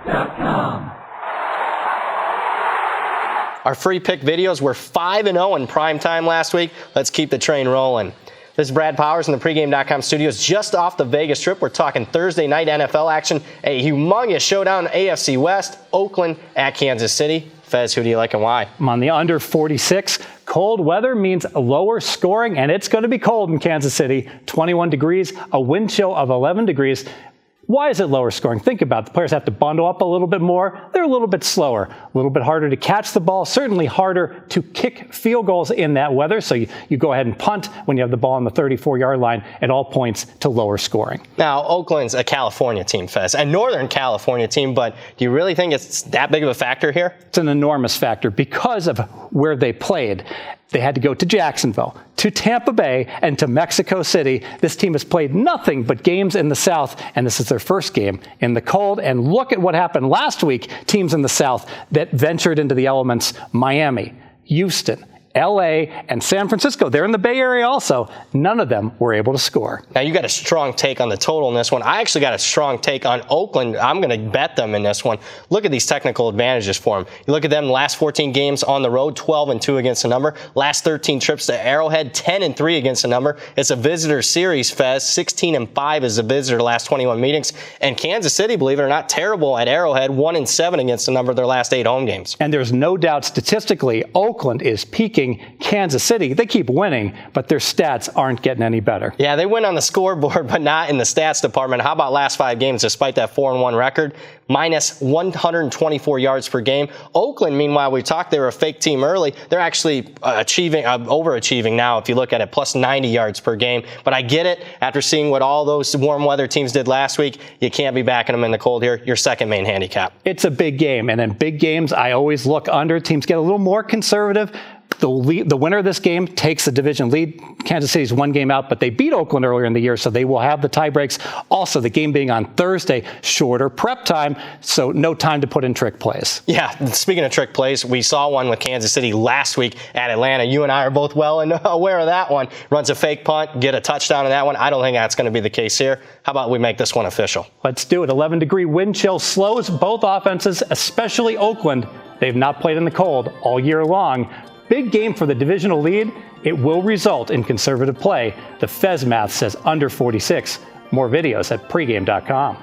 pregame.com. Our free pick videos were 5-0 in prime time last week. Let's keep the train rolling. This is Brad Powers in the pregame.com studios just off the Vegas Strip. We're talking Thursday night NFL action. A humongous showdown in AFC West. Oakland at Kansas City. Fez, who do you like and why? I'm on the under 46. Cold weather means lower scoring, and it's going to be cold in Kansas City. 21 degrees, a wind chill of 11 degrees. Why is it lower scoring? Think about it. The players have to bundle up a little bit more. They're a little bit slower, a little bit harder to catch the ball, certainly harder to kick field goals in that weather. So you go ahead and punt when you have the ball on the 34-yard line. It all points to lower scoring. Now, Oakland's a California team, Fez, a Northern California team, but do you really think it's that big of a factor here? It's an enormous factor because of where they played. They had to go to Jacksonville, to Tampa Bay, and to Mexico City. This team has played nothing but games in the South, and this is their first game in the cold. And look at what happened last week. Teams in the South that ventured into the elements: Miami, Houston, LA, and San Francisco. They're in the Bay Area also. None of them were able to score. Now, you got a strong take on the total in this one. I actually got a strong take on Oakland. I'm going to bet them in this one. Look at these technical advantages for them. You look at them, the last 14 games on the road, 12-2 against the number. Last 13 trips to Arrowhead, 10-3 against the number. It's a visitor series, Fez. 16-5 as a visitor last 21 meetings. And Kansas City, believe it or not, terrible at Arrowhead, 1-7 against the number of their last 8 home games. And there's no doubt statistically, Oakland is peaking. Kansas City, they keep winning, but their stats aren't getting any better. Yeah, they win on the scoreboard, but not in the stats department. How about last 5 games, despite that 4-1 record? Minus 124 yards per game. Oakland, meanwhile, we talked they were a fake team early. They're actually overachieving now if you look at it, plus 90 yards per game. But I get it. After seeing what all those warm weather teams did last week, you can't be backing them in the cold here. Your second main handicap. It's a big game, and in big games, I always look under. Teams get a little more conservative. The winner of this game takes the division lead. Kansas City's 1 game out, but they beat Oakland earlier in the year, so they will have the tie breaks. Also, the game being on Thursday, shorter prep time, so no time to put in trick plays. Yeah, speaking of trick plays, we saw one with Kansas City last week at Atlanta. You and I are both well aware of that one. Runs a fake punt, get a touchdown in that one. I don't think that's going to be the case here. How about we make this one official? Let's do it. 11-degree wind chill slows both offenses, especially Oakland. They've not played in the cold all year long. Big game for the divisional lead. It will result in conservative play. The Fez math says under 46. More videos at pregame.com.